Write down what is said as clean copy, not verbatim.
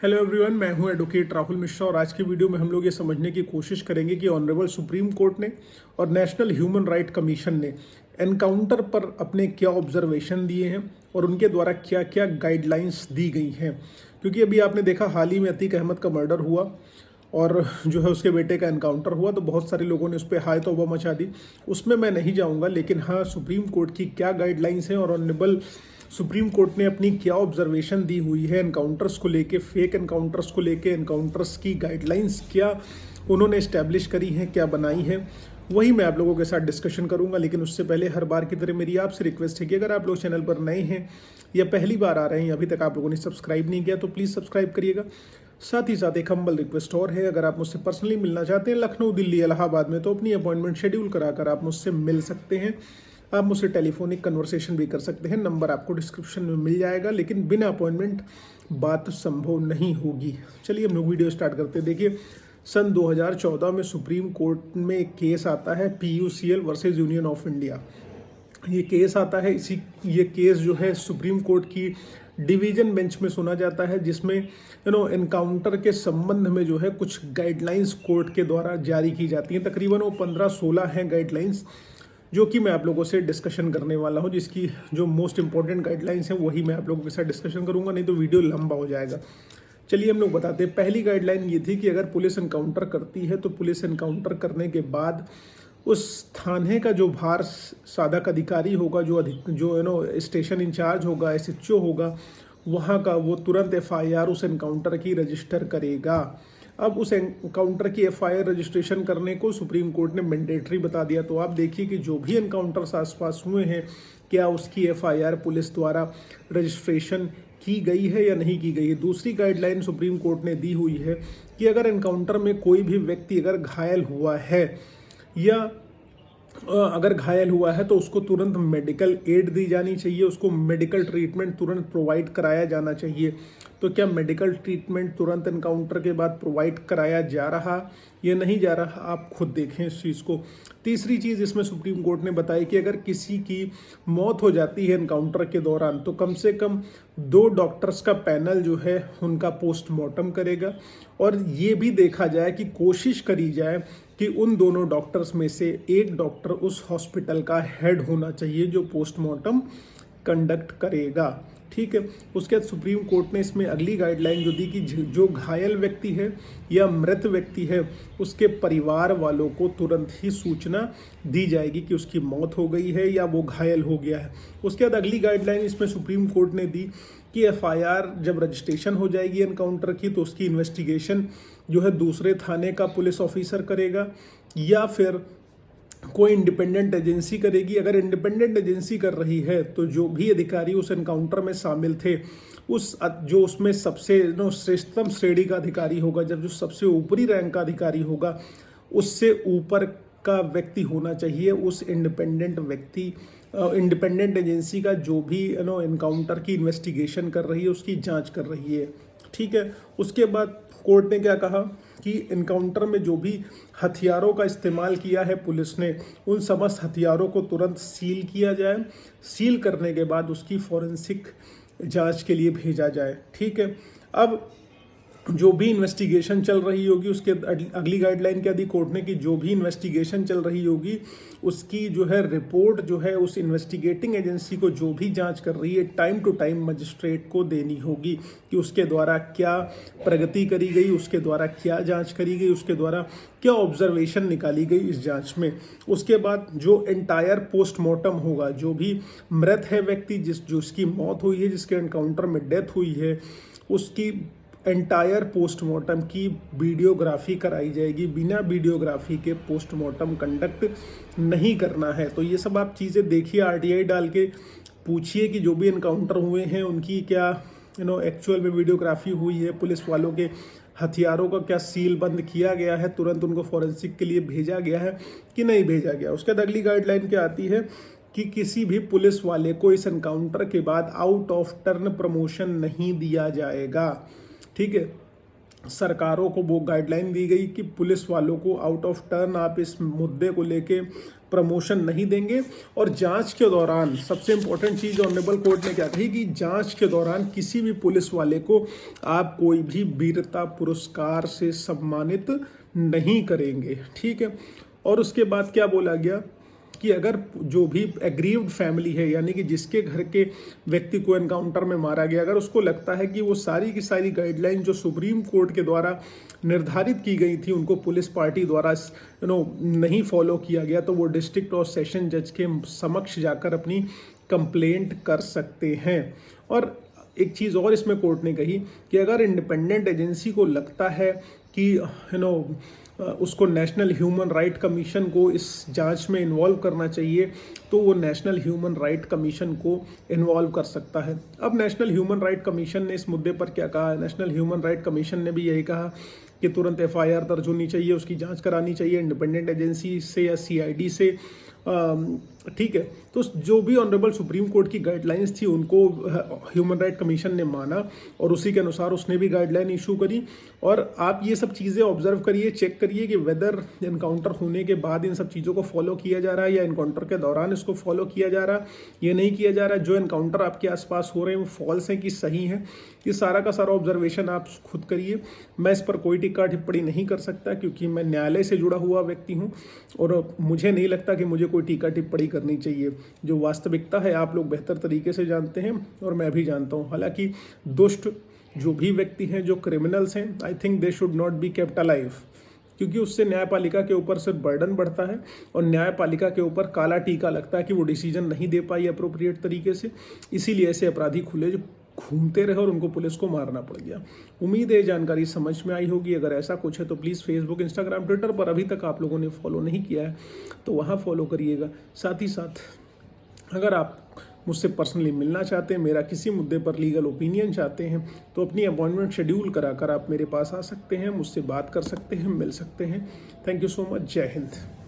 Hello everyone, मैं हूं advocate Rahul Mishra और आज की वीडियो में हम लोग ये समझने की कोशिश करेंगे कि ऑनरेबल सुप्रीम कोर्ट ने और नेशनल ह्यूमन राइट कमीशन ने एनकाउंटर पर अपने क्या ऑब्जर्वेशन दिए हैं और उनके द्वारा क्या क्या गाइडलाइंस दी गई हैं। क्योंकि अभी आपने देखा हाल ही में अतीक अहमद का मर्डर हुआ और जो है उसके बेटे का एनकाउंटर हुआ, तो बहुत सारे लोगों ने उस पर हाय तौबा मचा दी। उसमें मैं नहीं जाऊंगा, लेकिन हाँ, सुप्रीम कोर्ट की क्या गाइडलाइंस हैं और ऑनरेबल सुप्रीम कोर्ट ने अपनी क्या ऑब्जर्वेशन दी हुई है एनकाउंटर्स को लेके, फेक एनकाउंटर्स को लेके, एनकाउंटर्स की गाइडलाइंस क्या उन्होंने इस्टेब्लिश करी हैं, क्या बनाई हैं, वही मैं आप लोगों के साथ डिस्कशन करूंगा। लेकिन उससे पहले हर बार की तरह मेरी आपसे रिक्वेस्ट है कि अगर आप लोग चैनल पर नए हैं या पहली बार आ रहे हैं, अभी तक आप लोगों ने सब्सक्राइब नहीं किया, तो प्लीज़ सब्सक्राइब करिएगा। साथ ही साथ एक हम्बल रिक्वेस्ट और है, अगर आप मुझसे पर्सनली मिलना चाहते हैं लखनऊ, दिल्ली, इलाहाबाद में, तो अपनी अपॉइंटमेंट शेड्यूल कराकर आप मुझसे मिल सकते हैं। आप मुझसे टेलीफोनिक कन्वर्सेशन भी कर सकते हैं, नंबर आपको डिस्क्रिप्शन में मिल जाएगा, लेकिन बिना अपॉइंटमेंट बात संभव नहीं होगी। चलिए हम लोग वीडियो स्टार्ट करते हैं। देखिए, सन 2014 में सुप्रीम कोर्ट में एक केस आता है, PUCL versus union of India. ये केस आता है, ये केस जो है सुप्रीम कोर्ट की डिवीजन बेंच में सुना जाता है, जिसमें एनकाउंटर के संबंध में जो है कुछ गाइडलाइंस कोर्ट के द्वारा जारी की जाती हैं। तकरीबन वो 15-16 हैं गाइडलाइंस, जो कि मैं आप लोगों से डिस्कशन करने वाला हूं, जिसकी जो मोस्ट इंपॉर्टेंट गाइडलाइंस हैं वही मैं आप लोगों के साथ डिस्कशन करूंगा, नहीं तो वीडियो लंबा हो जाएगा। चलिए हम लोग बताते हैं। पहली गाइडलाइन ये थी कि अगर पुलिस एनकाउंटर करती है तो पुलिस एनकाउंटर करने के बाद उस थाने का जो भार साधक अधिकारी होगा, जो स्टेशन इंचार्ज होगा, SHO होगा, वहाँ का वो तुरंत FIR उस एनकाउंटर की रजिस्टर करेगा। अब उस एनकाउंटर की FIR रजिस्ट्रेशन करने को सुप्रीम कोर्ट ने मैंडेटरी बता दिया। तो आप देखिए कि जो भी एनकाउंटर्स आसपास हुए हैं, क्या उसकी FIR पुलिस द्वारा रजिस्ट्रेशन की गई है या नहीं की गई है। दूसरी गाइडलाइन सुप्रीम कोर्ट ने दी हुई है कि अगर एनकाउंटर में कोई भी व्यक्ति अगर घायल हुआ है या अगर घायल हुआ है तो उसको तुरंत मेडिकल एड दी जानी चाहिए, उसको मेडिकल ट्रीटमेंट तुरंत प्रोवाइड कराया जाना चाहिए। तो क्या मेडिकल ट्रीटमेंट तुरंत एनकाउंटर के बाद प्रोवाइड कराया जा रहा या नहीं जा रहा, आप खुद देखें इस चीज़ को। तीसरी चीज़ इसमें सुप्रीम कोर्ट ने बताई कि अगर किसी की मौत हो जाती है एनकाउंटर के दौरान, तो कम से कम 2 डॉक्टर्स का पैनल जो है उनका पोस्टमार्टम करेगा, और ये भी देखा जाए कि कोशिश करी जाए कि उन दोनों डॉक्टर्स में से एक डॉक्टर उस हॉस्पिटल का हेड होना चाहिए जो पोस्टमार्टम कंडक्ट करेगा। ठीक है। उसके बाद सुप्रीम कोर्ट ने इसमें अगली गाइडलाइन जो दी कि जो घायल व्यक्ति है या मृत व्यक्ति है, उसके परिवार वालों को तुरंत ही सूचना दी जाएगी कि उसकी मौत हो गई है या वो घायल हो गया है। उसके बाद अगली गाइडलाइन इसमें सुप्रीम कोर्ट ने दी कि FIR जब रजिस्ट्रेशन हो जाएगी एनकाउंटर की, तो उसकी इन्वेस्टिगेशन जो है दूसरे थाने का पुलिस ऑफिसर करेगा या फिर कोई इंडिपेंडेंट एजेंसी करेगी। अगर इंडिपेंडेंट एजेंसी कर रही है तो जो भी अधिकारी उस एनकाउंटर में शामिल थे, जो उसमें सबसे श्रेष्ठतम श्रेणी का अधिकारी होगा, जब जो सबसे ऊपरी रैंक का अधिकारी होगा, उससे ऊपर का व्यक्ति होना चाहिए उस इंडिपेंडेंट एजेंसी का, जो भी एनकाउंटर की इन्वेस्टिगेशन कर रही है, उसकी जांच कर रही है। ठीक है। उसके बाद कोर्ट ने क्या कहा कि इनकाउंटर में जो भी हथियारों का इस्तेमाल किया है पुलिस ने, उन समस्त हथियारों को तुरंत सील किया जाए। सील करने के बाद उसकी फॉरेंसिक जांच के लिए भेजा जाए। ठीक है। अब जो भी इन्वेस्टिगेशन चल रही होगी, उसके अगली गाइडलाइन क्या दी कोर्ट ने कि जो भी इन्वेस्टिगेशन चल रही होगी उसकी जो है रिपोर्ट जो है उस इन्वेस्टिगेटिंग एजेंसी को जो भी जांच कर रही है टाइम टू टाइम मजिस्ट्रेट को देनी होगी कि उसके द्वारा क्या प्रगति करी गई, उसके द्वारा क्या जांच करी गई, उसके द्वारा क्या ऑब्जर्वेशन निकाली गई इस जांच में। उसके बाद जो एंटायर पोस्टमार्टम होगा, जो भी मृत है व्यक्ति, जिसकी मौत हुई है, जिसके एनकाउंटर में डेथ हुई है, उसकी एंटायर पोस्टमार्टम की वीडियोग्राफी कराई जाएगी। बिना वीडियोग्राफी के पोस्टमार्टम कंडक्ट नहीं करना है। तो ये सब आप चीज़ें देखिए, RTI डाल के पूछिए कि जो भी एनकाउंटर हुए हैं उनकी क्या एक्चुअल में वीडियोग्राफी हुई है, पुलिस वालों के हथियारों का क्या सील बंद किया गया है, तुरंत उनको फॉरेंसिक के लिए भेजा गया है कि नहीं भेजा गया। उसके बाद अगली गाइडलाइन क्या आती है कि किसी भी पुलिस वाले को इस एनकाउंटर के बाद आउट ऑफ टर्न प्रमोशन नहीं दिया जाएगा। ठीक है। सरकारों को वो गाइडलाइन दी गई कि पुलिस वालों को आउट ऑफ टर्न आप इस मुद्दे को लेके प्रमोशन नहीं देंगे। और जांच के दौरान सबसे इम्पोर्टेंट चीज़ ऑनरेबल कोर्ट ने क्या कही कि जांच के दौरान किसी भी पुलिस वाले को आप कोई भी वीरता पुरस्कार से सम्मानित नहीं करेंगे, ठीक है। और उसके बाद क्या बोला गया कि अगर जो भी एग्रीव्ड फैमिली है, यानी कि जिसके घर के व्यक्ति को एनकाउंटर में मारा गया, अगर उसको लगता है कि वो सारी की सारी गाइडलाइन जो सुप्रीम कोर्ट के द्वारा निर्धारित की गई थी उनको पुलिस पार्टी द्वारा नहीं फॉलो किया गया, तो वो डिस्ट्रिक्ट और सेशन जज के समक्ष जाकर अपनी कंप्लेंट कर सकते हैं। और एक चीज़ और इसमें कोर्ट ने कही कि अगर इंडिपेंडेंट एजेंसी को लगता है कि उसको नेशनल ह्यूमन राइट कमीशन को इस जांच में इन्वॉल्व करना चाहिए, तो वो नेशनल ह्यूमन राइट कमीशन को इन्वॉल्व कर सकता है। अब नेशनल ह्यूमन राइट कमीशन ने इस मुद्दे पर क्या कहा? नेशनल ह्यूमन राइट कमीशन ने भी यही कहा कि तुरंत एफआईआर दर्ज होनी चाहिए, उसकी जांच करानी चाहिए इंडिपेंडेंट एजेंसी से या सीआईडी से, ठीक है। तो जो भी ऑनरेबल सुप्रीम कोर्ट की गाइडलाइंस थी उनको ह्यूमन राइट कमीशन ने माना और उसी के अनुसार उसने भी गाइडलाइन इशू करी। और आप ये सब चीज़ें ऑब्जर्व करिए, चेक करिए कि वेदर इनकाउंटर होने के बाद इन सब चीज़ों को फॉलो किया जा रहा है या इनकाउंटर के दौरान इसको फॉलो किया जा रहा है, ये नहीं किया जा रहा है। जो इनकाउंटर आपके आसपास हो रहे हैं वो फॉल्स हैं कि सही हैं, ये सारा का सारा ऑब्जर्वेशन आप खुद करिए। मैं इस पर कोई टीका टिप्पणी नहीं कर सकता क्योंकि मैं न्यायालय से जुड़ा हुआ व्यक्ति हूँ और मुझे नहीं लगता कि मुझे कोई टीका टिप्पणी करनी चाहिए। जो वास्तविकता है आप लोग बेहतर तरीके से जानते हैं और मैं भी जानता हूँ। हालांकि दुष्ट जो भी व्यक्ति हैं, जो क्रिमिनल्स हैं, I think they should not be kept alive, क्योंकि उससे न्यायपालिका के ऊपर सिर्फ बर्डन बढ़ता है और न्यायपालिका के ऊपर काला टीका लगता है कि वो डिसीजन नहीं दे पाई अप्रोप्रिएट तरीके से। इसीलिए ऐसे अपराधी खुले जो घूमते रहे और उनको पुलिस को मारना पड़ गया। उम्मीद है जानकारी समझ में आई होगी। अगर ऐसा कुछ है तो प्लीज़ फेसबुक, इंस्टाग्राम, ट्विटर पर अभी तक आप लोगों ने फॉलो नहीं किया है तो वहाँ फॉलो करिएगा। साथ ही साथ अगर आप मुझसे पर्सनली मिलना चाहते हैं, मेरा किसी मुद्दे पर लीगल ओपिनियन चाहते हैं, तो अपनी अपॉइंटमेंट शेड्यूल कराकर आप मेरे पास आ सकते हैं, मुझसे बात कर सकते हैं, मिल सकते हैं। Thank you so much. जय हिंद।